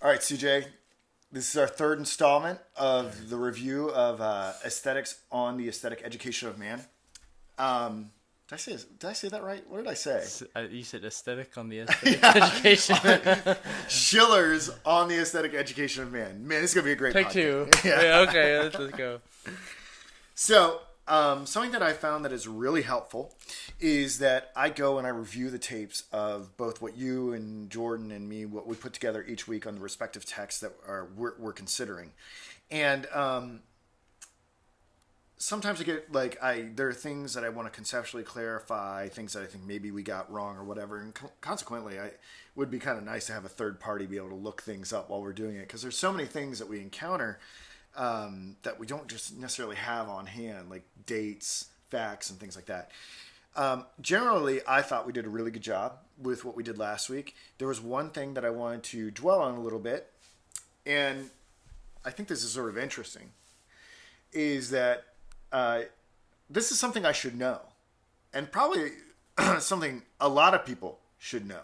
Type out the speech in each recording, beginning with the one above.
All right, CJ. This is our third installment of the review of Aesthetics on the Aesthetic Education of Man. Did I say that right? What did I say? You said aesthetic on the aesthetic education. Schiller's on the Aesthetic Education of Man. Man, this is going to be a great Take podcast. 2. Yeah, okay, let's go. So, something that I found that is really helpful is that I go and I review the tapes of both what you and Jordan and me, what we put together each week on the respective texts that we're considering. And sometimes I get there are things that I want to conceptually clarify, things that I think maybe we got wrong or whatever. And consequently, it would be kind of nice to have a third party be able to look things up while we're doing it, because there's so many things that we encounter that we don't just necessarily have on hand, like dates, facts, and things like that. Generally, I thought we did a really good job with what we did last week. There was one thing that I wanted to dwell on a little bit, and I think this is sort of interesting, is that this is something I should know, and probably something a lot of people should know.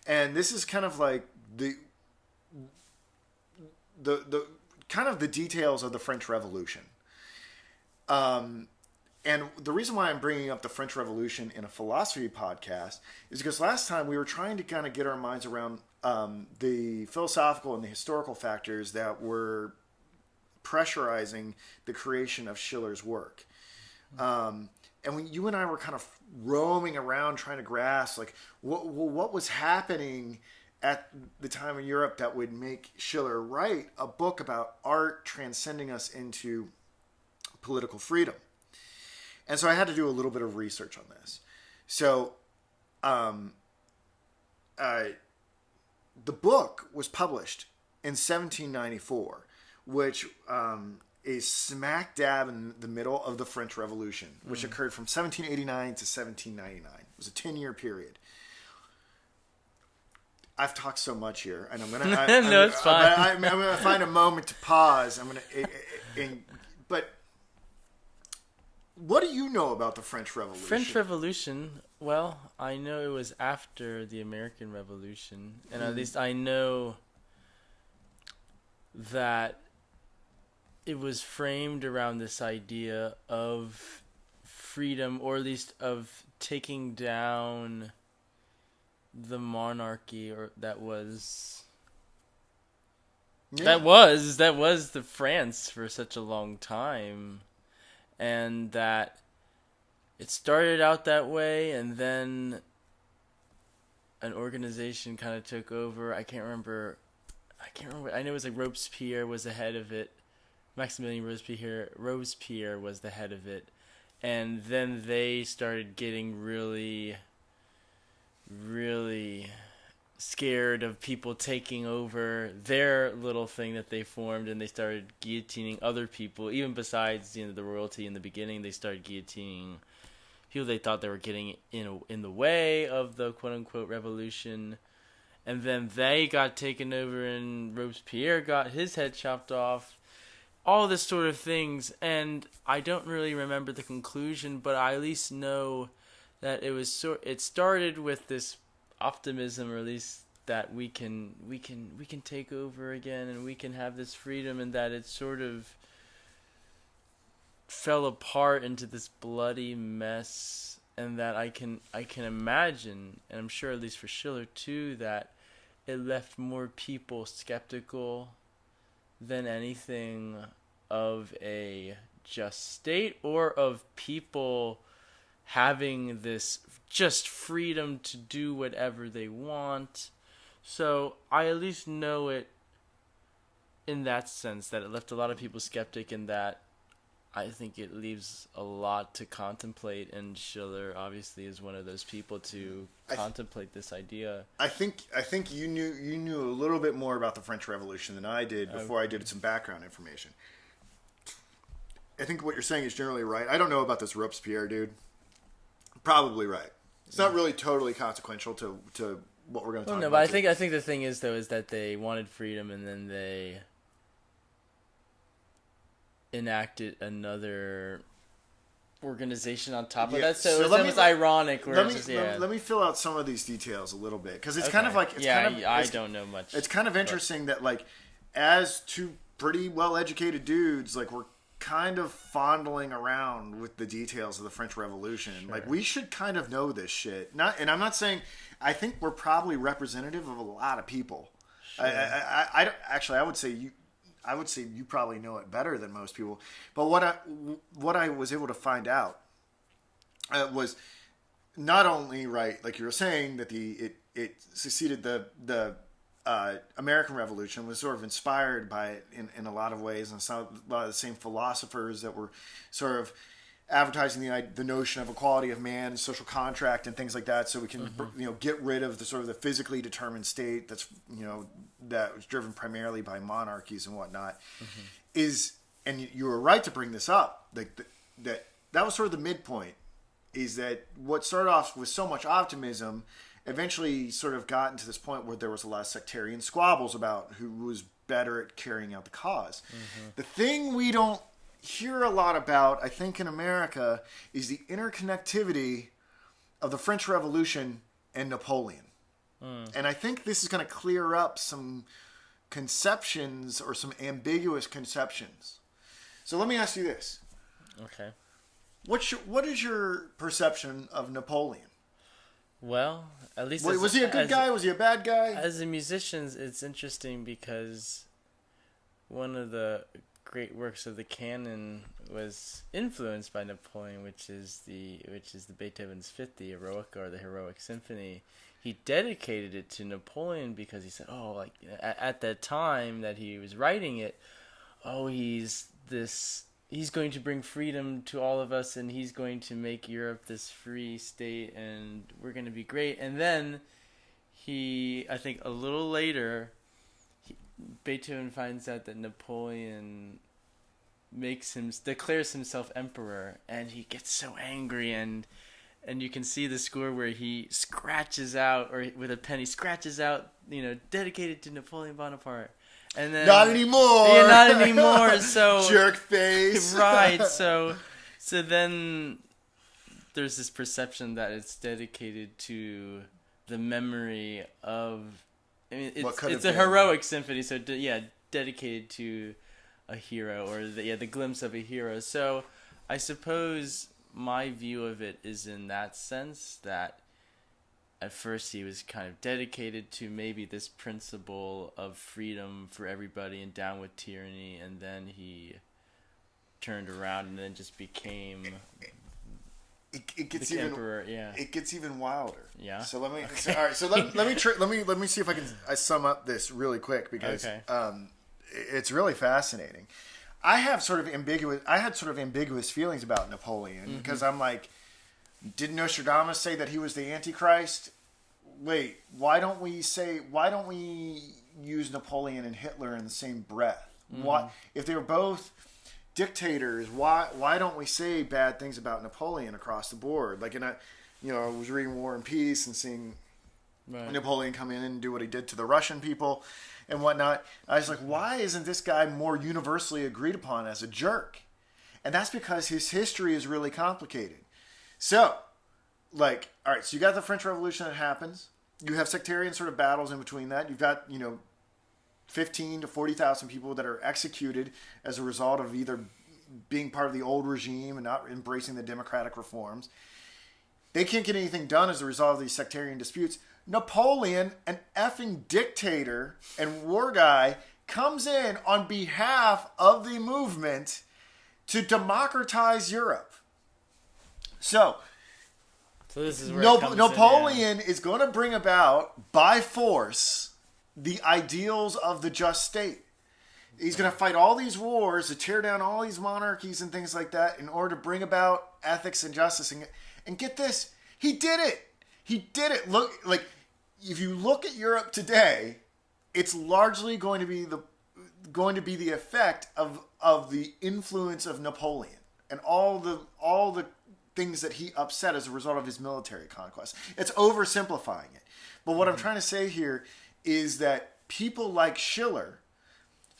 And this is kind of like the kind of the details of the French Revolution. And the reason why I'm bringing up the French Revolution in a philosophy podcast is because last time we were trying to kind of get our minds around the philosophical and the historical factors that were pressurizing the creation of Schiller's work. And when you and I were kind of roaming around trying to grasp like what was happening at the time in Europe that would make Schiller write a book about art transcending us into political freedom. And so I had to do a little bit of research on this. So the book was published in 1794, which is smack dab in the middle of the French Revolution, which occurred from 1789 to 1799. It was a 10-year period. I've talked so much here, and I'm gonna. No, it's fine. I'm gonna find a moment to pause. But what do you know about the French Revolution? French Revolution. Well, I know it was after the American Revolution, and at least I know that it was framed around this idea of freedom, or at least of taking down the monarchy, or that was the France for such a long time, and that it started out that way, and then an organization kind of took over. I can't remember. I know it was like Robespierre was the head of it. Maximilien Robespierre was the head of it, and then they started getting really scared of people taking over their little thing that they formed, and they started guillotining other people. Even besides the royalty in the beginning, they started guillotining people they thought they were getting in the way of the quote-unquote revolution. And then they got taken over, and Robespierre got his head chopped off. All this sort of things, and I don't really remember the conclusion, but I at least know that it started with this optimism, or at least that we can take over again, and we can have this freedom, and that it sort of fell apart into this bloody mess, and that I can imagine, and I'm sure at least for Schiller too, that it left more people skeptical than anything of a just state, or of people having this just freedom to do whatever they want. So I at least know it in that sense, that it left a lot of people skeptic, and that I think it leaves a lot to contemplate, and Schiller obviously is one of those people to contemplate this idea. I think you knew a little bit more about the French Revolution than I did before I did some background information. I think what you're saying is generally right. I don't know about this Robespierre dude. Probably right. It's not really totally consequential to what we're going to talk about. But I think the thing is that they wanted freedom, and then they enacted another organization on top of Yeah, that. So, so it let was me- ironic. Where Let it's me just, yeah. let me fill out some of these details a little bit, because it's Okay. kind of like I don't know much. It's kind of interesting that, like, as two pretty well-educated dudes, like, we're kind of fondling around with the details of the French Revolution. Sure. Like, we should kind of know this shit. And I'm not saying, I think we're probably representative of a lot of people. Sure. I don't, actually, I would say you probably know it better than most people. But what I was able to find out was not only, right, like you were saying, that it succeeded the American Revolution, was sort of inspired by it in a lot of ways, and a lot of the same philosophers that were sort of advertising the notion of equality of man, social contract, and things like that, so we can get rid of the sort of the physically determined state that's that was driven primarily by monarchies and whatnot. And you were right to bring this up, like that was sort of the midpoint. Is that what started off with so much optimism eventually sort of got into this point where there was a lot of sectarian squabbles about who was better at carrying out the cause. The thing we don't hear a lot about, I think, in America is the interconnectivity of the French Revolution and Napoleon. And I think this is going to clear up some conceptions or some ambiguous conceptions. So let me ask you this. Okay. What is your perception of Napoleon? Well, at least Was he a good guy? Was he a bad guy? As a musician, it's interesting because one of the great works of the canon was influenced by Napoleon, which is the Beethoven's Fifth, the Eroica, or the Heroic Symphony. He dedicated it to Napoleon because he said, "Oh, like at that time that he was writing it, he's going to bring freedom to all of us, and he's going to make Europe this free state, and we're going to be great." And then I think a little later, Beethoven finds out that Napoleon declares himself emperor, and he gets so angry, and you can see the score where he scratches out, or with a pen, he scratches out, dedicated to Napoleon Bonaparte. And then, not anymore. Yeah, not anymore. So jerk face. Right. So then there's this perception that it's dedicated to the memory of. I mean, it's a heroic symphony. So dedicated to a hero, or the glimpse of a hero. So I suppose my view of it is in that sense that. At first, he was kind of dedicated to maybe this principle of freedom for everybody and down with tyranny, and then he turned around and then just became it gets the even emperor. Yeah, it gets even wilder. Yeah. So let me. Okay. All right. So let me see if I can sum up this really quick, because it's really fascinating. I had sort of ambiguous feelings about Napoleon, because I'm like, didn't Nostradamus say that he was the Antichrist? Wait, why don't we use Napoleon and Hitler in the same breath? Why, if they were both dictators, why don't we say bad things about Napoleon across the board? Like, I was reading War and Peace and seeing Napoleon come in and do what he did to the Russian people and whatnot. I was like, why isn't this guy more universally agreed upon as a jerk? And that's because his history is really complicated. So, like, all right, so you got the French Revolution that happens. You have sectarian sort of battles in between that. You've got, 15 to 40,000 people that are executed as a result of either being part of the old regime and not embracing the democratic reforms. They can't get anything done as a result of these sectarian disputes. Napoleon, an effing dictator and war guy, comes in on behalf of the movement to democratize Europe. So this is where Napoleon is going to bring about, by force, the ideals of the just state. He's going to fight all these wars to tear down all these monarchies and things like that in order to bring about ethics and justice. And get this, he did it. He did it. Look, like, if you look at Europe today, it's largely going to be the effect of the influence of Napoleon and all the things that he upset as a result of his military conquest. It's oversimplifying it. But what I'm trying to say here is that people like Schiller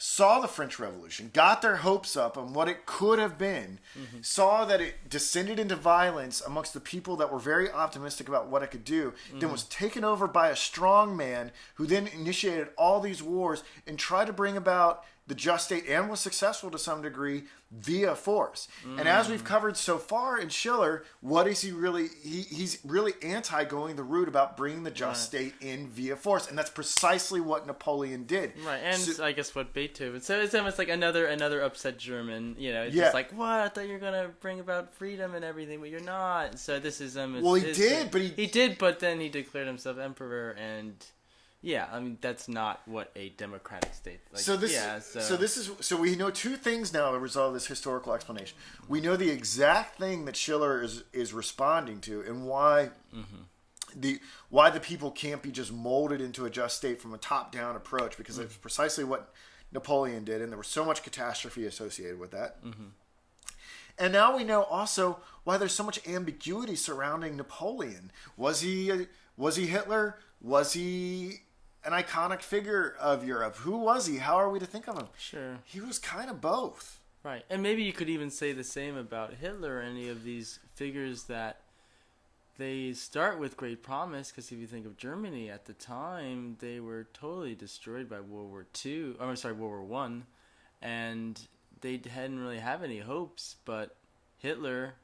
saw the French Revolution, got their hopes up on what it could have been, saw that it descended into violence amongst the people that were very optimistic about what it could do, then was taken over by a strong man who then initiated all these wars and tried to bring about the just state, and was successful to some degree via force. And as we've covered so far in Schiller, what is he really? He's really anti going the route about bringing the just state in via force, and that's precisely what Napoleon did. Right, and so, I guess what Beethoven. So it's almost like another upset German. It's just like, what? I thought you were gonna bring about freedom and everything, but you're not. So this is well, he did, but he did, but then he declared himself emperor and. Yeah, I mean that's not what a democratic state. Like, so we know two things now as a result of this historical explanation. We know the exact thing that Schiller is responding to, and why why the people can't be just molded into a just state from a top down approach, because it's precisely what Napoleon did, and there was so much catastrophe associated with that. And now we know also why there's so much ambiguity surrounding Napoleon. Was he Hitler? Was he an iconic figure of Europe? Who was he? How are we to think of him? Sure. He was kind of both. Right. And maybe you could even say the same about Hitler or any of these figures that they start with great promise, because if you think of Germany at the time, they were totally destroyed by World War One, and they hadn't really have any hopes, but Hitler...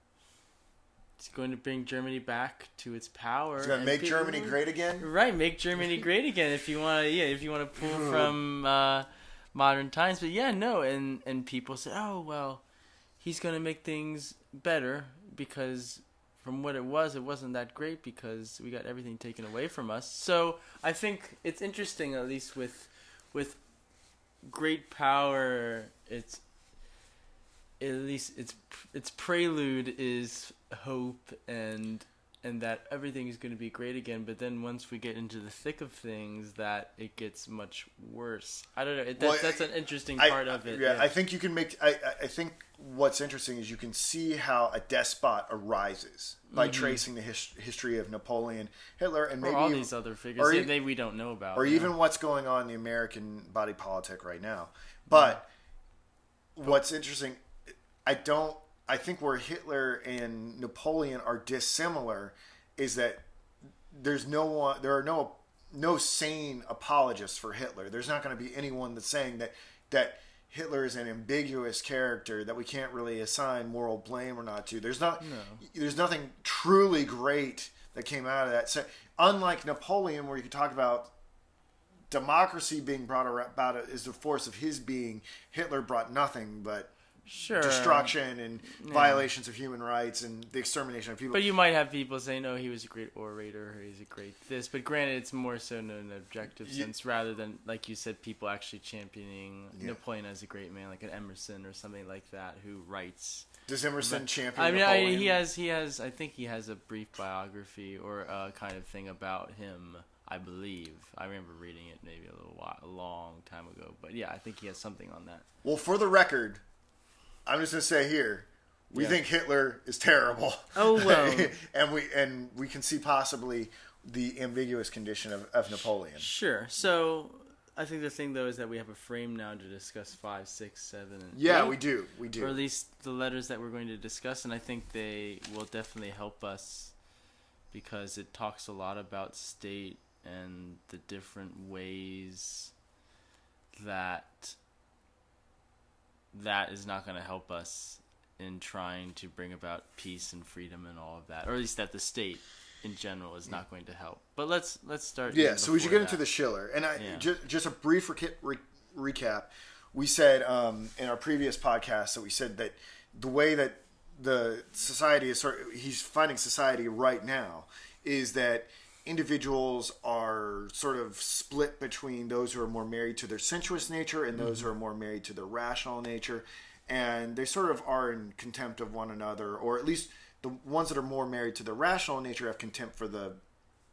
It's going to bring Germany back to its power. It's going to make Germany great again? Right, make Germany great again if you want to pull from modern times. But and people say, oh, well, he's going to make things better because from what it wasn't that great because we got everything taken away from us. So I think it's interesting, at least with great power, its prelude is hope and that everything is going to be great again, but then once we get into the thick of things, that it gets much worse. I don't know. That's an interesting part of it. Yeah, I think you can make. I think what's interesting is you can see how a despot arises by tracing the history of Napoleon, Hitler, and maybe all these other figures maybe we don't know about, or even what's going on in the American body politic right now. But what's interesting, I think where Hitler and Napoleon are dissimilar is that there are no sane apologists for Hitler. There's not going to be anyone that's saying that Hitler is an ambiguous character that we can't really assign moral blame or not to. There's nothing truly great that came out of that. So, unlike Napoleon, where you could talk about democracy being brought about as the force of his being, Hitler brought nothing but destruction and violations of human rights and the extermination of people. But you might have people saying, "No, he was a great orator, or he's a great this." But granted, it's more so in an objective sense rather than, like you said, people actually championing Napoleon as a great man, like an Emerson or something like that, who writes. Does Emerson champion Napoleon? He has. I think he has a brief biography or a kind of thing about him. I believe. I remember reading it maybe a long time ago. But yeah, I think he has something on that. Well, for the record, I'm just going to say here, we think Hitler is terrible. Oh, well. and we can see possibly the ambiguous condition of Napoleon. Sure. So I think the thing, though, is that we have a frame now to discuss 5, 6, 7, and 8. We do. Or at least the letters that we're going to discuss. And I think they will definitely help us because it talks a lot about state and the different ways that is not going to help us in trying to bring about peace and freedom and all of that, or at least that the state in general is not going to help. But let's start. Yeah, so we should get into the Schiller, and just a brief recap. We said in our previous podcast that we said that the way that the society is he's finding society right now is that individuals are sort of split between those who are more married to their sensuous nature and those who are more married to their rational nature. And they sort of are in contempt of one another, or at least the ones that are more married to their rational nature have contempt for the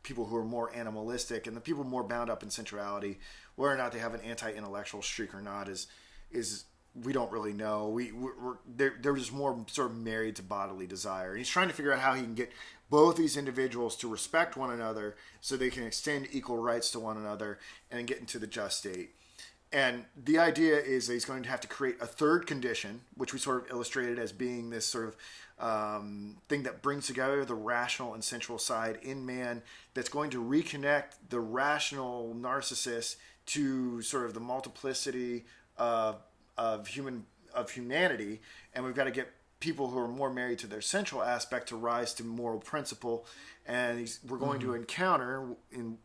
people who are more animalistic, and the people more bound up in sensuality, whether or not they have an anti-intellectual streak or not is we don't really know. They're just more sort of married to bodily desire. And he's trying to figure out how he can get both these individuals to respect one another so they can extend equal rights to one another and get into the just state. And the idea is that he's going to have to create a third condition, which we sort of illustrated as being this sort of thing that brings together the rational and sensual side in man, that's going to reconnect the rational narcissist to sort of the multiplicity of humanity. And we've got to get people who are more married to their sensual aspect to rise to moral principle. And we're going to encounter in,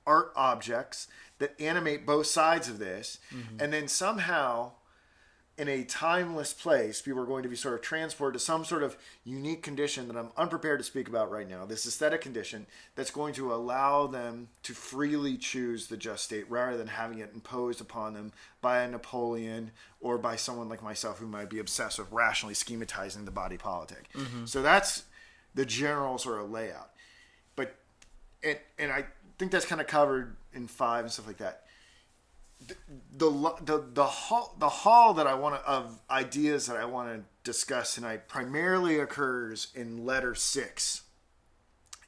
art objects that animate both sides of this. And then somehow, in a timeless place, people are going to be sort of transported to some sort of unique condition that I'm unprepared to speak about right now, this aesthetic condition that's going to allow them to freely choose the just state rather than having it imposed upon them by a Napoleon or by someone like myself who might be obsessed with rationally schematizing the body politic. So that's the general sort of layout. But, and I think that's kind of covered in 5 and stuff like that. The hall that I want to, of ideas that I want to discuss tonight primarily occurs in letter 6.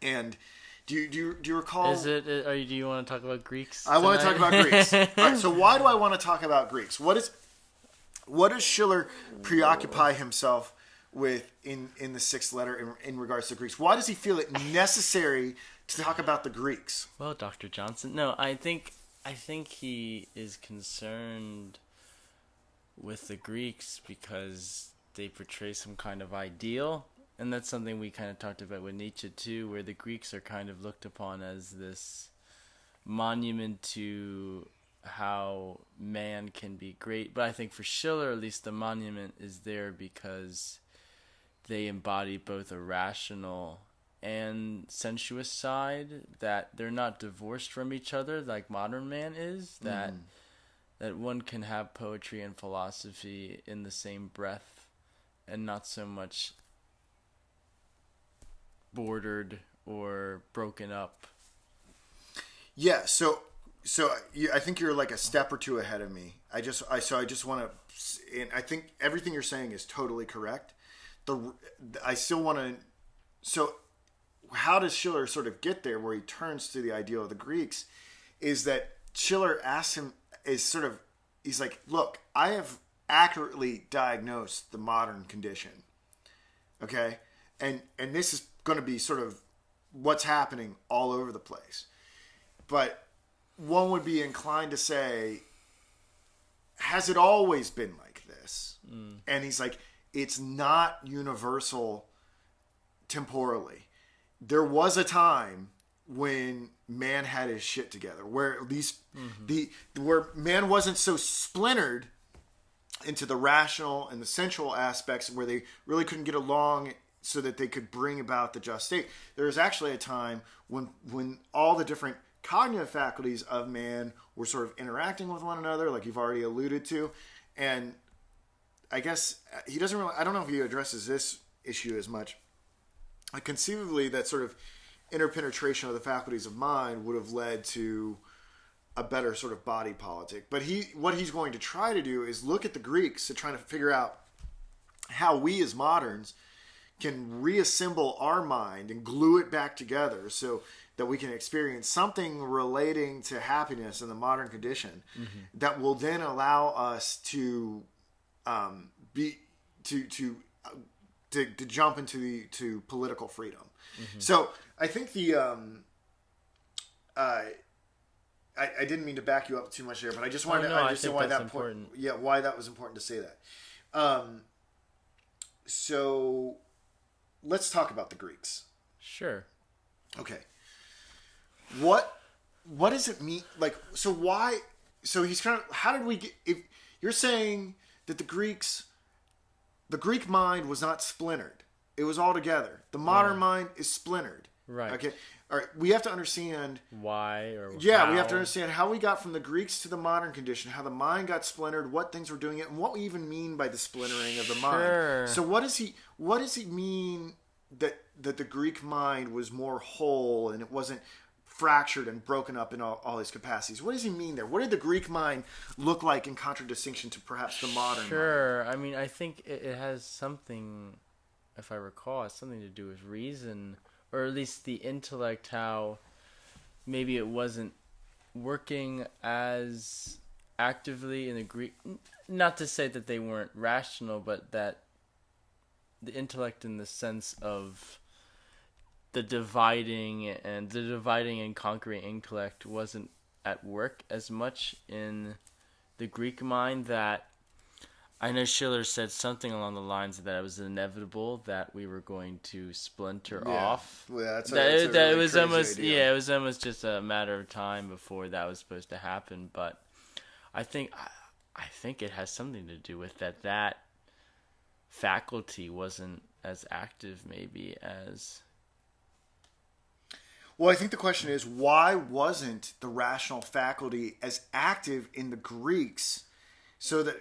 And do you recall? Is it? Do you want to talk about Greeks? I want to talk about Greeks. All right. So why do I want to talk about Greeks? What does Schiller preoccupy himself with in the 6th letter in regards to Greeks? Why does he feel it necessary to talk about the Greeks? Well, Dr. Johnson, no, I think he is concerned with the Greeks because they portray some kind of ideal, and that's something we kind of talked about with Nietzsche too, where the Greeks are kind of looked upon as this monument to how man can be great. But I think for Schiller, at least, the monument is there because they embody both a rational and sensuous side, that they're not divorced from each other like modern man is, that one can have poetry and philosophy in the same breath and not so much bordered or broken up. Yeah, so I think you're like a step or two ahead of me. I just want to, and I think everything you're saying is totally correct. I still want to, so how does Schiller sort of get there where he turns to the ideal of the Greeks is that Schiller asks him, he's like, look, I have accurately diagnosed the modern condition. Okay? And this is going to be sort of what's happening all over the place. But one would be inclined to say, has it always been like this? And he's like, it's not universal temporally. There was a time when man had his shit together, where at least where man wasn't so splintered into the rational and the sensual aspects, where they really couldn't get along so that they could bring about the just state. There was actually a time when all the different cognitive faculties of man were sort of interacting with one another, like you've already alluded to. And I guess he doesn't really, I don't know if he addresses this issue as much. Conceivably, that sort of interpenetration of the faculties of mind would have led to a better sort of body politic. But what he's going to try to do is look at the Greeks to try to figure out how we as moderns can reassemble our mind and glue it back together so that we can experience something relating to happiness in the modern condition that will then allow us to jump into political freedom. So I think I didn't mean to back you up too much there, but I just wanted to understand why that important. Why that was important to say that. So let's talk about the Greeks. Sure. Okay. What does it mean? Like, so why? So he's kind of. How did we get? If you're saying that the Greek mind was not splintered, it was all together. The modern mind is splintered. Right. Okay. All right. We have to understand why or we how. have to understand how we got from the Greeks to the modern condition, how the mind got splintered, what things were doing it, and what we even mean by the splintering of the mind. So what does he mean that the Greek mind was more whole and it wasn't fractured and broken up in all these capacities? What does he mean there? What did the Greek mind look like in contradistinction to perhaps the modern mind? I mean, I think it has something, if I recall, it's something to do with reason, or at least the intellect, how maybe it wasn't working as actively in the Greek, not to say that they weren't rational, but that the intellect in the sense of the dividing and conquering intellect wasn't at work as much in the Greek mind. That I know Schiller said something along the lines that it was inevitable that we were going to splinter off. Well, It was almost idea. It was almost just a matter of time before that was supposed to happen. But I think it has something to do with that faculty wasn't as active maybe as. Well, I think the question is, why wasn't the rational faculty as active in the Greeks, so that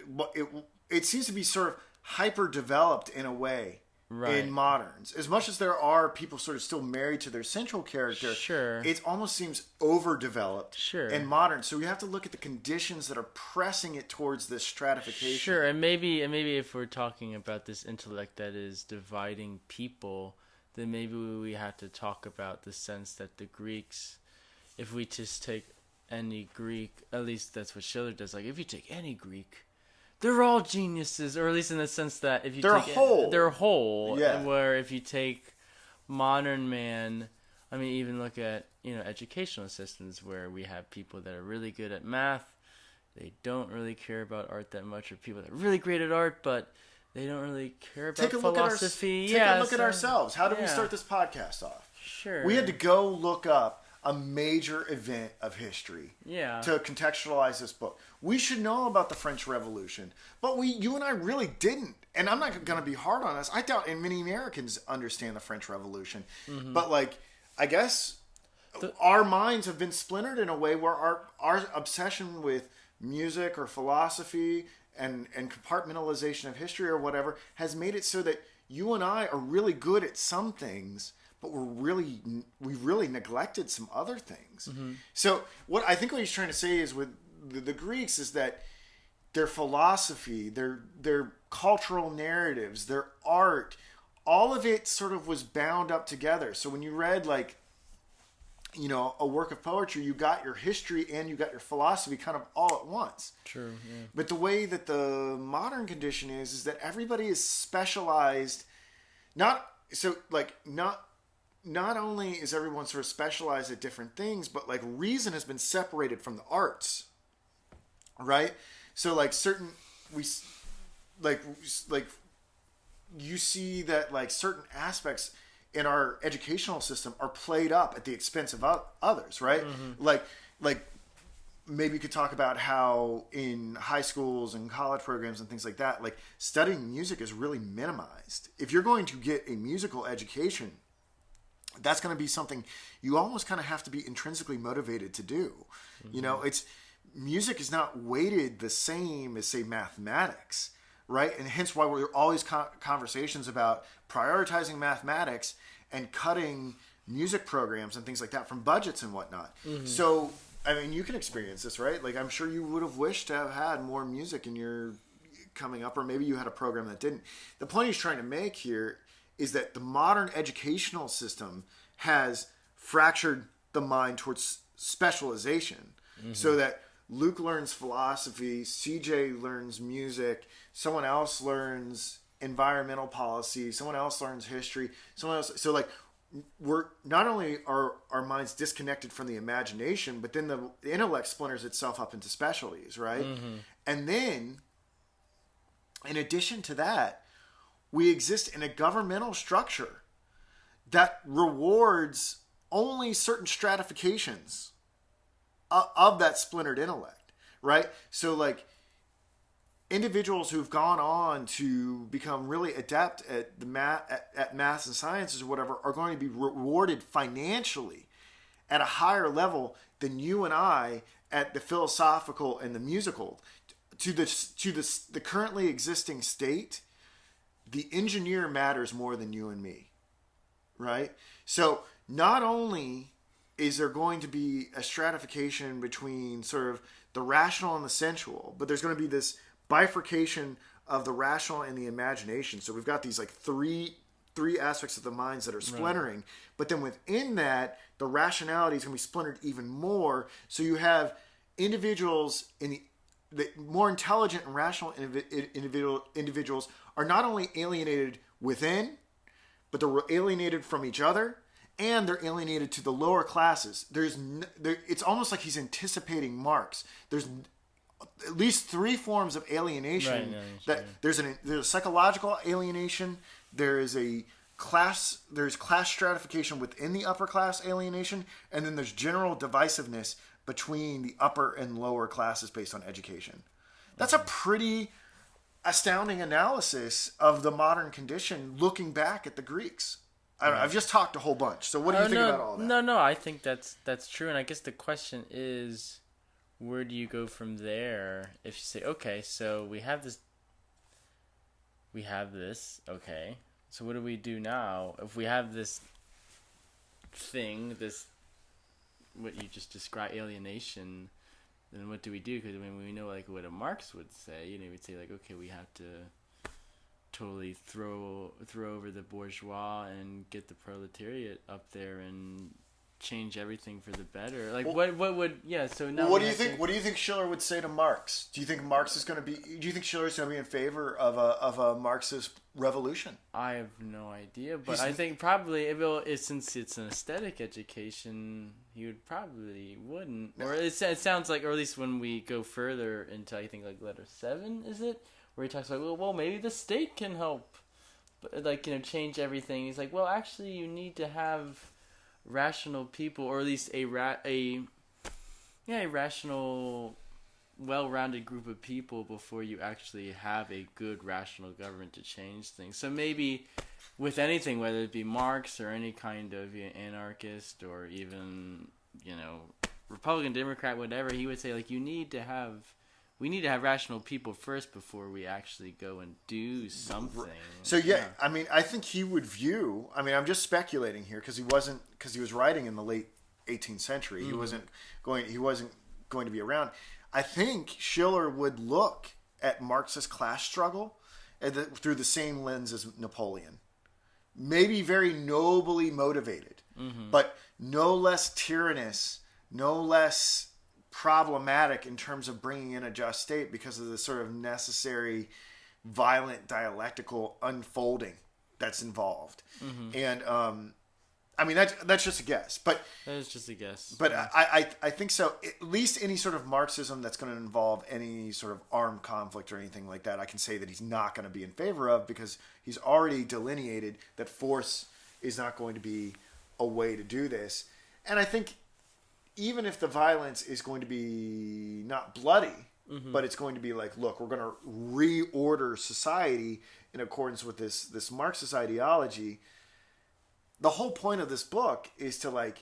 it seems to be sort of hyper-developed in a way in moderns. As much as there are people sort of still married to their central character, it almost seems overdeveloped in modern. So we have to look at the conditions that are pressing it towards this stratification. Sure, and maybe if we're talking about this intellect that is dividing people, then maybe we have to talk about the sense that the Greeks, if we just take any Greek, at least that's what Schiller does, like if you take any Greek, they're all geniuses, or at least in the sense that if you they're whole. Yeah. Where if you take modern man, I mean, even look at educational systems where we have people that are really good at math, they don't really care about art that much, or people that are really great at art, but they don't really care about philosophy. Take a look at ourselves. How did we start this podcast off? Sure. We had to go look up a major event of history to contextualize this book. We should know about the French Revolution, but you and I really didn't. And I'm not going to be hard on us. I doubt many Americans understand the French Revolution. Mm-hmm. But I guess our minds have been splintered in a way where our obsession with music or philosophy and compartmentalization of history or whatever has made it so that you and I are really good at some things, but we've really neglected some other things. Mm-hmm. So what he's trying to say is with the Greeks is that their philosophy, their cultural narratives, their art, all of it sort of was bound up together. So when you read a work of poetry, you got your history and you got your philosophy kind of all at once. True. Yeah. But the way that the modern condition is that everybody is specialized. Not only is everyone sort of specialized at different things, but reason has been separated from the arts, right? So you see that certain aspects in our educational system are played up at the expense of others, right? Mm-hmm. Maybe you could talk about how in high schools and college programs and things like that, studying music is really minimized. If you're going to get a musical education, that's going to be something you almost kind of have to be intrinsically motivated to do. Mm-hmm. Music is not weighted the same as, say, mathematics, right? And hence why we're always conversations about prioritizing mathematics and cutting music programs and things like that from budgets and whatnot. Mm-hmm. So, I mean, you can experience this, right? I'm sure you would have wished to have had more music in your coming up, or maybe you had a program that didn't. The point he's trying to make here is that the modern educational system has fractured the mind towards specialization. Mm-hmm. So that Luke learns philosophy, CJ learns music, someone else learns environmental policy, someone else learns history, someone else. So we're not only are our minds disconnected from the imagination, but then the intellect splinters itself up into specialties, right? Mm-hmm. And then, in addition to that, we exist in a governmental structure that rewards only certain stratifications of that splintered intellect, right? So individuals who've gone on to become really adept at at math and sciences or whatever are going to be rewarded financially at a higher level than you and I at the philosophical and the musical. To the currently existing state, the engineer matters more than you and me, right? So not only is there going to be a stratification between sort of the rational and the sensual, but there's going to be this bifurcation of the rational and the imagination. So we've got these three aspects of the minds that are splintering, right. But then within that, the rationality is going to be splintered even more. So you have individuals in the more intelligent and rational individuals are not only alienated within, but they're alienated from each other, and they're alienated to the lower classes. It's almost like he's anticipating Marx. There's at least 3 forms of alienation. Right, there's a psychological alienation. There's class stratification within the upper class alienation, and then there's general divisiveness between the upper and lower classes based on education. That's a pretty astounding analysis of the modern condition looking back at the Greeks. I've just talked a whole bunch. So what do you think about all that? No, I think that's true. And I guess the question is, where do you go from there? If you say, okay, so we have this, okay. So what do we do now? If we have this thing, what you just described, alienation, then what do we do? Because we know like what a Marx would say. You know, we'd say like, okay, we have to totally throw over the bourgeois and get the proletariat up there and change everything for the better. Like what would so now what do you think? What do you think Schiller would say to Marx? Do you think Marx is going to be? Do you think Schiller is going to be in favor of a Marxist revolution? I have no idea, but I think probably since it's an aesthetic education, he wouldn't. No. Or it sounds like, or at least when we go further into, I think like letter 7, is it, where he talks about well maybe the state can help, like change everything. He's like, well actually you need to have rational people, or at least a rational, well-rounded group of people before you actually have a good rational government to change things. So maybe with anything, whether it be Marx or any kind of anarchist or even Republican, Democrat, whatever, he would say like we need to have rational people first before we actually go and do something. So I mean, I think he would view. I mean, I'm just speculating here because he was writing in the late 18th century. Mm-hmm. He wasn't going to be around. I think Schiller would look at Marxist class struggle through the same lens as Napoleon. Maybe very nobly motivated, but no less tyrannous, no less problematic in terms of bringing in a just state because of the sort of necessary violent dialectical unfolding that's involved. And I mean that's just a guess, but that is just a guess. But I think so. At least any sort of Marxism that's going to involve any sort of armed conflict or anything like that, I can say that he's not going to be in favor of because he's already delineated that force is not going to be a way to do this. And I think even if the violence is going to be not bloody, but it's going to be like, look, we're going to reorder society in accordance with this Marxist ideology. The whole point of this book is to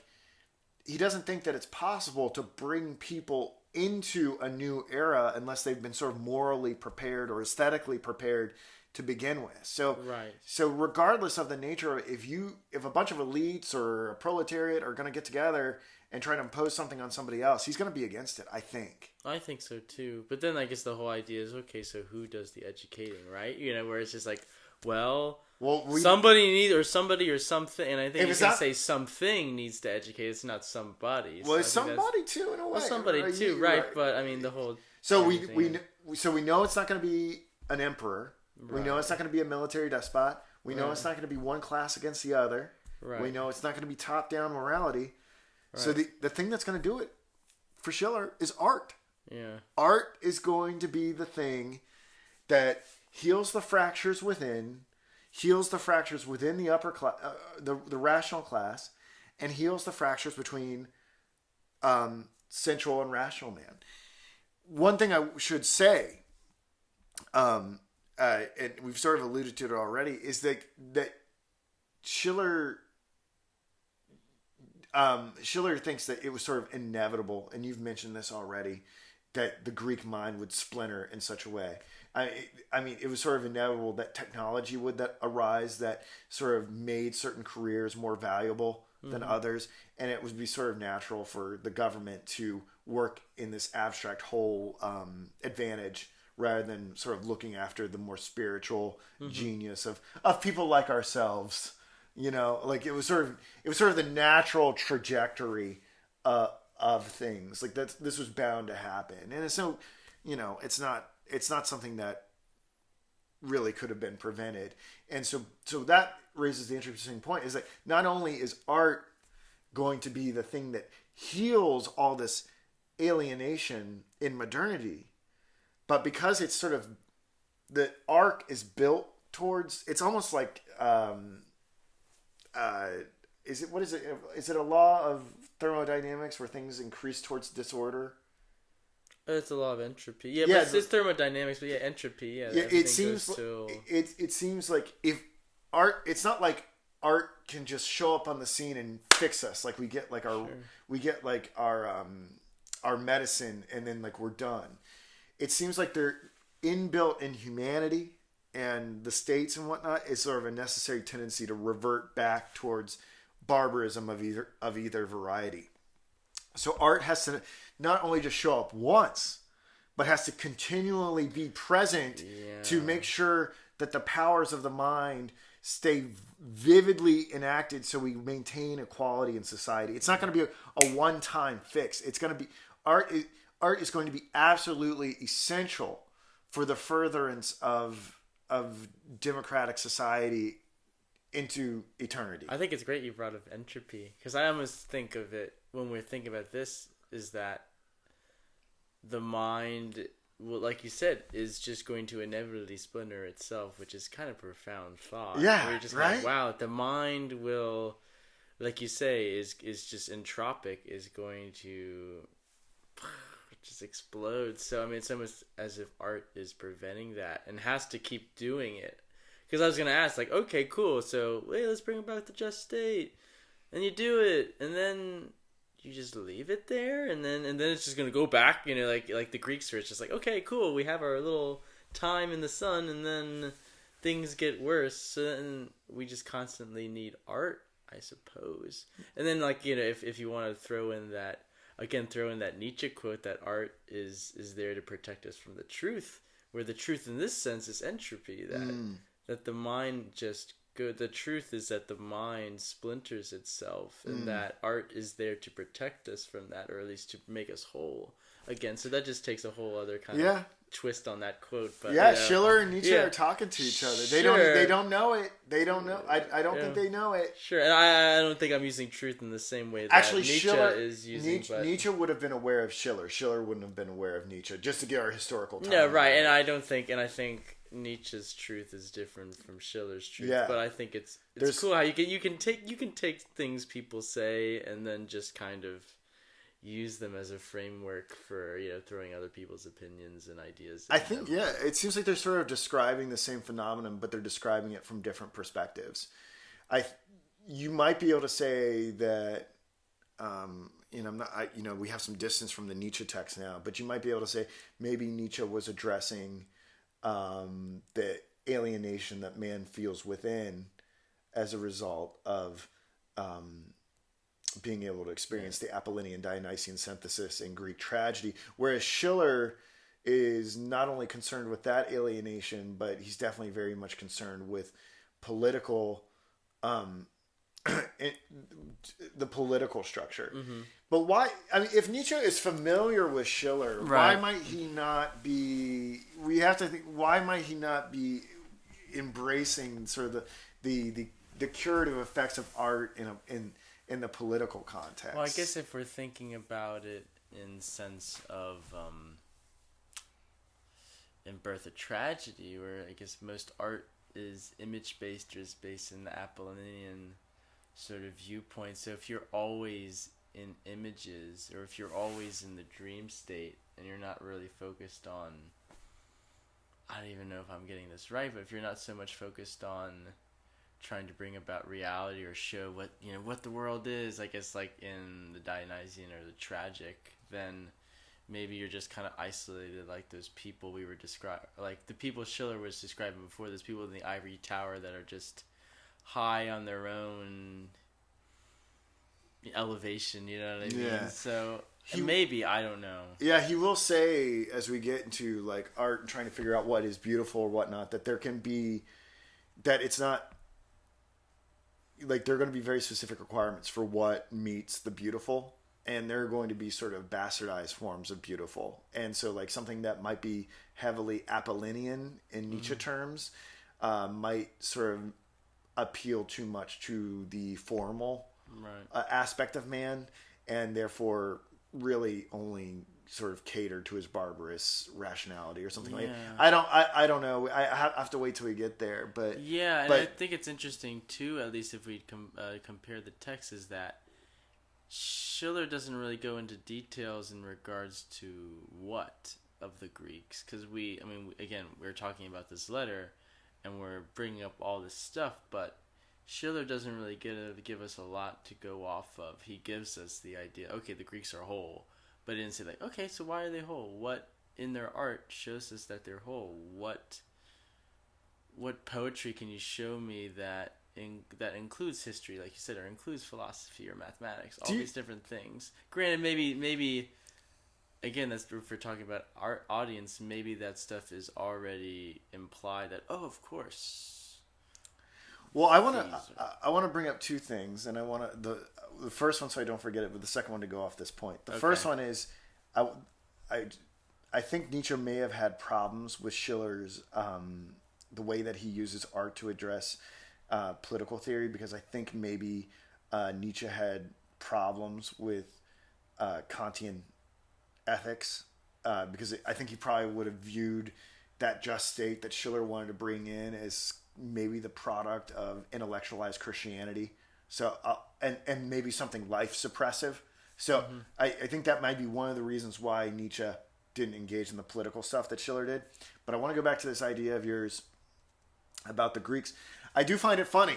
he doesn't think that it's possible to bring people into a new era unless they've been sort of morally prepared or aesthetically prepared to begin with. So regardless of the nature of if a bunch of elites or a proletariat are going to get together and try to impose something on somebody else, he's going to be against it, I think. I think so too. But then I guess the whole idea is, okay, so who does the educating, right? Where it's just like, somebody or something, and I think you can say something needs to educate. It's not somebody. Well, it's somebody too in a way. Well, somebody too, right? But I mean, the whole. So we know it's not going to be an emperor. Right. We know it's not going to be a military despot. We know it's not going to be one class against the other. Right. We know it's not going to be top-down morality. Right. So the thing that's going to do it for Schiller is art. Yeah. Art is going to be the thing that heals the fractures within, heals the fractures within the upper class, the rational class, and heals the fractures between central and rational man. One thing I should say, and we've sort of alluded to it already, is that Schiller thinks that it was sort of inevitable, and you've mentioned this already, that the Greek mind would splinter in such a way. I mean, it was sort of inevitable that technology would arise that sort of made certain careers more valuable than others, and it would be sort of natural for the government to work in this abstract whole advantage rather than sort of looking after the more spiritual genius of people like ourselves. It was sort of the natural trajectory of things. This was bound to happen, and so it's not something that really could have been prevented. And so that raises the interesting point, is that not only is art going to be the thing that heals all this alienation in modernity, but because it's sort of, the arc is built towards, it's almost like, is it a law of thermodynamics where things increase towards disorder? It's a law of entropy. Yeah, but it's thermodynamics, but entropy. Yeah, it seems it seems like if art, it's not like art can just show up on the scene and fix us. Like we get like our medicine, and then like we're done. It seems like they're inbuilt in humanity and the states and whatnot is sort of a necessary tendency to revert back towards barbarism of either variety. So art has to not only just show up once, but has to continually be present to make sure that the powers of the mind stay vividly enacted, so we maintain equality in society. It's not going to be a one-time fix. It's going to be art is going to be absolutely essential for the furtherance of democratic society into eternity. I think it's great you brought up entropy, because I almost think of it when we're thinking about this, is that the mind, well, like you said, is just going to inevitably splinter itself, which is kind of profound thought. Yeah, where you're just right? like, wow, the mind will, like you say, is just entropic, is going to just explode. So I mean, it's almost as if art is preventing that and has to keep doing it. Because I was gonna ask, like, okay, cool, so wait, let's bring about the just state, and you do it, and then you just leave it there, and then it's just gonna go back, like the Greeks were. It's just like, okay, cool, we have our little time in the sun, and then things get worse, so then we just constantly need art, I suppose. And then, like, if you want to throw in that Nietzsche quote that art is there to protect us from the truth, where the truth in this sense is entropy, that the mind the truth is that the mind splinters itself, and that art is there to protect us from that, or at least to make us whole again. So that just takes a whole other kind of twist on that quote. But Schiller and Nietzsche are talking to each other. They don't know it. They don't know. I don't think they know it. Sure, and I don't think I'm using truth in the same way that actually Nietzsche is using. Nietzsche would have been aware of Schiller. Schiller wouldn't have been aware of Nietzsche. Just to get our historical time. No, right, and I think Nietzsche's truth is different from Schiller's truth. Yeah. But I think it's cool how you can take things people say and then just kind of use them as a framework for throwing other people's opinions and ideas. I think it seems like they're sort of describing the same phenomenon, but they're describing it from different perspectives. You might be able to say that we have some distance from the Nietzsche text now, but you might be able to say maybe Nietzsche was addressing the alienation that man feels within as a result of being able to experience the Apollonian Dionysian synthesis in Greek tragedy, whereas Schiller is not only concerned with that alienation, but he's definitely very much concerned with political the political structure. Mm-hmm. But why? I mean, if Nietzsche is familiar with Schiller, why might he not be? We have to think. Why might he not be embracing sort of the curative effects of art in the political context? Well, I guess if we're thinking about it in sense of in Birth of Tragedy, where I guess most art is image based, or is based in the Apollonian sort of viewpoint. So if you're always in images, or if you're always in the dream state and you're not really focused on, I don't even know if I'm getting this right, but if you're not so much focused on trying to bring about reality or show what the world is, I guess, like in the Dionysian or the tragic, then maybe you're just kind of isolated, like those people we were describing, like the people Schiller was describing before, those people in the ivory tower that are just high on their own elevation, you know what I mean? Yeah. So maybe, I don't know. Yeah, he will say, as we get into like art and trying to figure out what is beautiful or whatnot, that there can be, that it's not, like there are going to be very specific requirements for what meets the beautiful. and they're going to be sort of bastardized forms of beautiful. And so like something that might be heavily Apollinian in Nietzsche terms might sort of appeal too much to the formal aspect of man, and therefore really only sort of cater to his barbarous rationality or something like that. I don't know. I have to wait till we get there. But and I think it's interesting too, at least if we compare the texts, is that Schiller doesn't really go into details in regards to what of the Greeks, because again, we're talking about this letter and we're bringing up all this stuff, but Schiller doesn't really give us a lot to go off of. He gives us the idea, okay, the Greeks are whole, but he didn't say like, okay, so why are they whole? What in their art shows us that they're whole? What poetry can you show me that includes history, like you said, or includes philosophy or mathematics, all these different things? Granted, maybe again, that's if we're talking about our audience, maybe that stuff is already implied that, oh, of course. Well, I want to bring up two things, and I want to the first one so I don't forget it, but the second one to go off this point. The first one is I think Nietzsche may have had problems with Schiller's the way that he uses art to address political theory, because I think maybe Nietzsche had problems with Kantian ethics, because I think he probably would have viewed that just state that Schiller wanted to bring in as maybe the product of intellectualized Christianity, so and maybe something life suppressive. So I think that might be one of the reasons why Nietzsche didn't engage in the political stuff that Schiller did. But I want to go back to this idea of yours about the Greeks. I do find it funny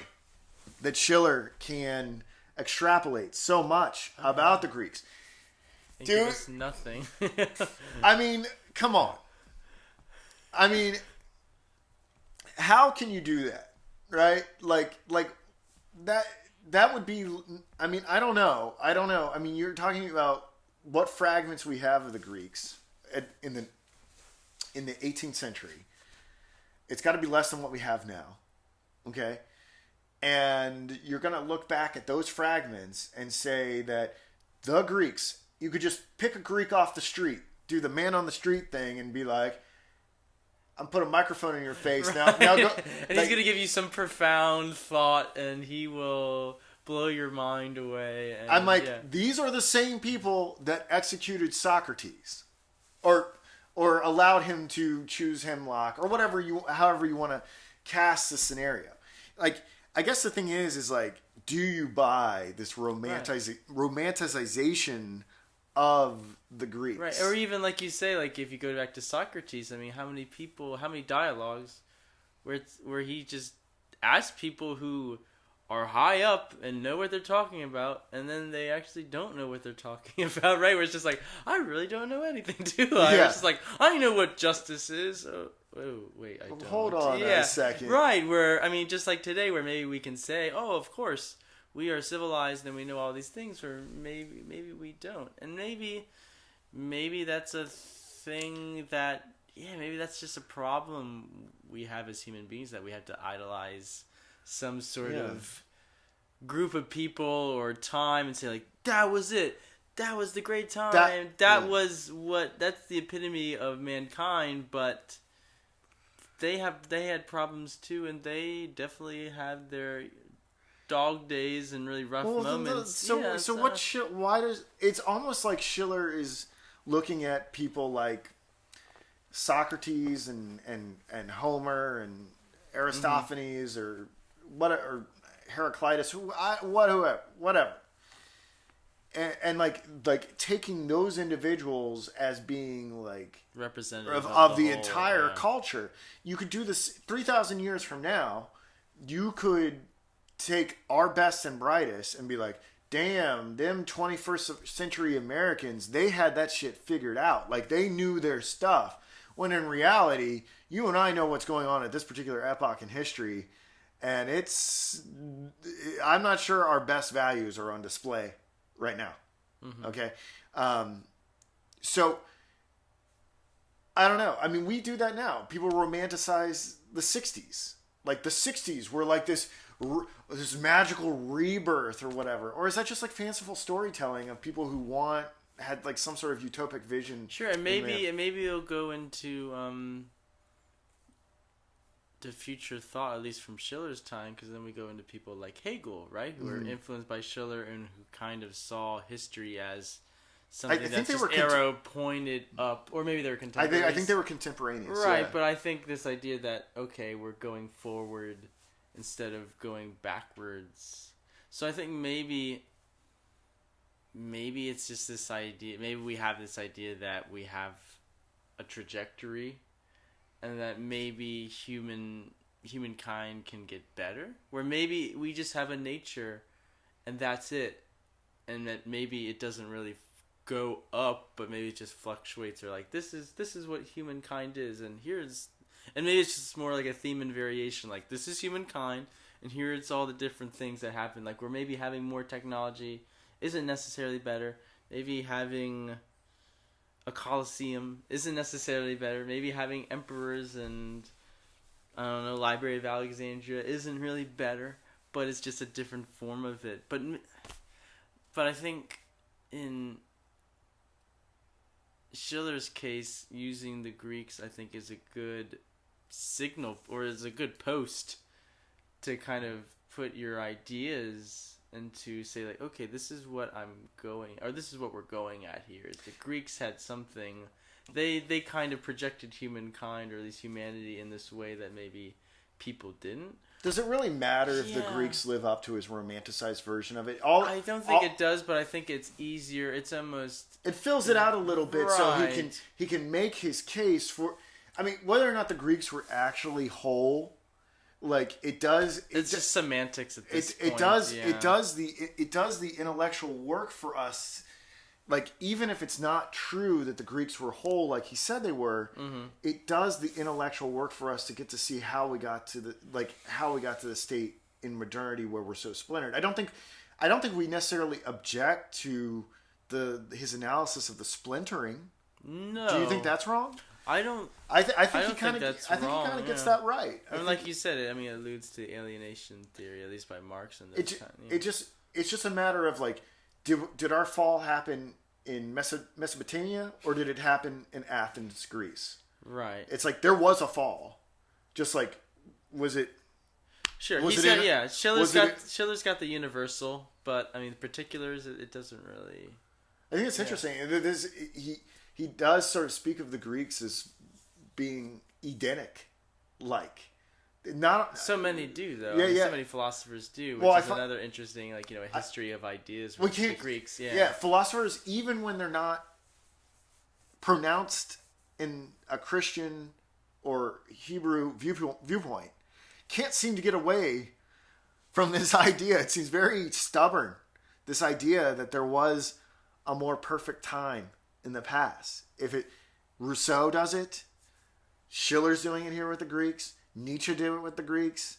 that Schiller can extrapolate so much about the Greeks. Dude, it's nothing. I mean, come on. I mean, how can you do that, right? Like that would be. I mean, I don't know. I mean, you're talking about what fragments we have of the Greeks in the 18th century. It's got to be less than what we have now, okay? And you're going to look back at those fragments and say that the Greeks, you could just pick a Greek off the street, do the man on the street thing, and be like, I'm put a microphone in your face now. Now go. And he's gonna give you some profound thought, and he will blow your mind away. And, I'm like, these are the same people that executed Socrates, or allowed him to choose hemlock, or however you want to cast the scenario. Like, I guess the thing is like, do you buy this romanticization of the Greeks? Right, or even like you say, like if you go back to Socrates, I mean, how many dialogues where he just asks people who are high up and know what they're talking about, and then they actually don't know what they're talking about, right? Where it's just like, I really don't know anything, do I? Yeah. It's just like, I know what justice is. Oh wait, I don't. Hold on a second. Right, where, I mean, just like today, where maybe we can say, oh, of course, we are civilized and we know all these things, or maybe we don't. And maybe that's a thing that, maybe that's just a problem we have as human beings, that we have to idolize some sort of group of people or time and say like, that was it. That was the great time. That's the epitome of mankind, but they had problems too, and they definitely had their dog days and really rough moments. It's almost like Schiller is looking at people like Socrates and Homer and Aristophanes or Heraclitus, whatever, and like taking those individuals as being like representative of the entire culture. You could do this 3,000 years from now. You could take our best and brightest and be like, damn, them 21st century Americans, they had that shit figured out. Like, they knew their stuff. When in reality, you and I know what's going on at this particular epoch in history, and I'm not sure our best values are on display right now. Mm-hmm. Okay? So, I don't know. I mean, we do that now. People romanticize the 60s. Like, the 60s were like this this magical rebirth or whatever, or is that just like fanciful storytelling of people who had like some sort of utopic vision? Sure, and maybe it'll go into the future thought, at least from Schiller's time, because then we go into people like Hegel, right, who were influenced by Schiller and who kind of saw history as something that's just arrow pointed up, or maybe they were contemporaries. I think they were contemporaneous, right? Yeah. But I think this idea that we're going forward instead of going backwards. So I think maybe it's just this idea. Maybe we have this idea that we have a trajectory, and that maybe humankind can get better. Where maybe we just have a nature, and that's it, and that maybe it doesn't really go up, but maybe it just fluctuates. Or like this is what humankind is, and maybe it's just more like a theme and variation. Like this is humankind, and here it's all the different things that happen. Like we're maybe having more technology isn't necessarily better. Maybe having a Colosseum isn't necessarily better. Maybe having emperors and Library of Alexandria isn't really better, but it's just a different form of it. But I think in Schiller's case, using the Greeks, I think, is a good signal, or is a good post to kind of put your ideas and to say, like, okay, this is what this is what we're going at here. The Greeks had something, they kind of projected humankind, or at least humanity, in this way that maybe people didn't. Does it really matter if the Greeks live up to his romanticized version of it? I don't think it does, but I think it's easier. It's almost... It fills it out a little bit, right. So he can make his case for... I mean, whether or not the Greeks were actually whole... Like it does. It's just semantics at this point. It does the intellectual work for us. Like even if it's not true that the Greeks were whole, like he said they were, it does the intellectual work for us to get to see how we got to the state in modernity where we're so splintered. I don't think we necessarily object to his analysis of the splintering. No. Do you think that's wrong? I don't. I think he kind of gets that right. I mean, like you said, it alludes to alienation theory, at least by Marx. And it's just a matter of like, did our fall happen in Mesopotamia, or did it happen in Athens, Greece? Right. It's like there was a fall, just like was it? Sure. Schiller's got the universal, but I mean the particulars. It doesn't really. I think it's interesting. He does sort of speak of the Greeks as being Edenic, like not so many do though. So many philosophers do, which is another interesting, like history of ideas with the Greeks. Yeah, philosophers, even when they're not pronounced in a Christian or Hebrew viewpoint, can't seem to get away from this idea. It seems very stubborn. This idea that there was a more perfect time in the past. Rousseau does it, Schiller's doing it here with the Greeks, Nietzsche did it with the Greeks.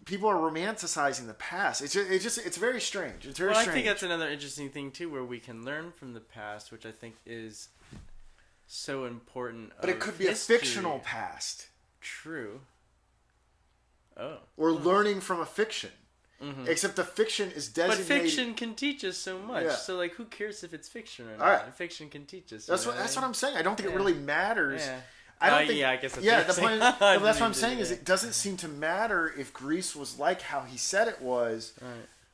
People are romanticizing the past. It's very strange. It's very strange. I think that's another interesting thing too, where we can learn from the past, which I think is so important. But it could be history. A fictional past. True. Oh. Or learning from a fiction. Mm-hmm. Except the fiction is designated... But fiction can teach us so much. Yeah. So, like, who cares if it's fiction or not? Right. Fiction can teach us. That's what I'm saying. I don't think it really matters. Yeah. I don't think... Yeah, I guess that's the point. That's what I'm saying is it doesn't seem to matter if Greece was like how he said it was, right.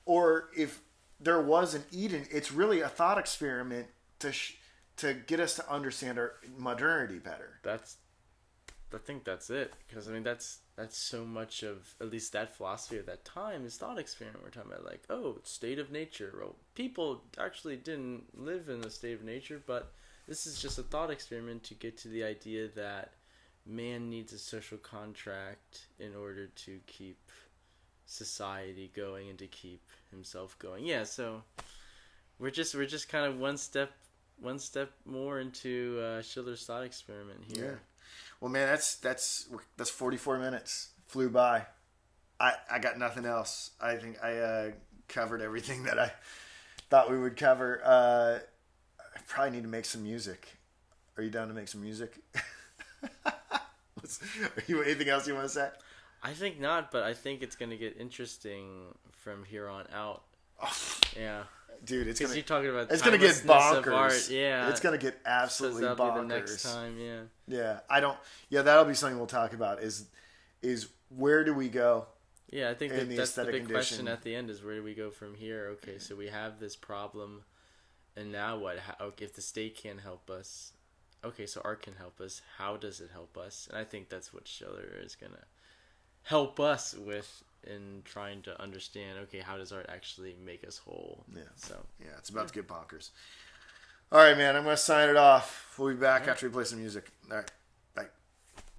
or if there was an Eden. It's really a thought experiment to get us to understand our modernity better. I think that's it. Because, I mean, that's so much of, at least that philosophy of that time, is thought experiment. We're talking about, like, state of nature. Well, people actually didn't live in a state of nature, but this is just a thought experiment to get to the idea that man needs a social contract in order to keep society going and to keep himself going. Yeah, so we're just kind of one step more into Schiller's thought experiment here. Yeah. Well, man, that's 44 minutes. Flew by. I got nothing else. I think I covered everything that I thought we would cover. I probably need to make some music. Are you down to make some music? Anything else you want to say? I think not, but I think it's going to get interesting from here on out. Yeah. Dude, it's you're talking about it's gonna get bonkers. Of art. Yeah, it's gonna get absolutely bonkers. The next time, yeah. That'll be something we'll talk about. Is where do we go? Yeah, I think that's the big question at the end. Is where do we go from here? Okay, so we have this problem, and now what? If the state can't help us, okay, so art can help us. How does it help us? And I think that's what Schiller is gonna help us with. In trying to understand, okay, how does art actually make us whole? Yeah. So it's about to get bonkers. All right, man. I'm gonna sign it off. We'll be back after we play some music. All right.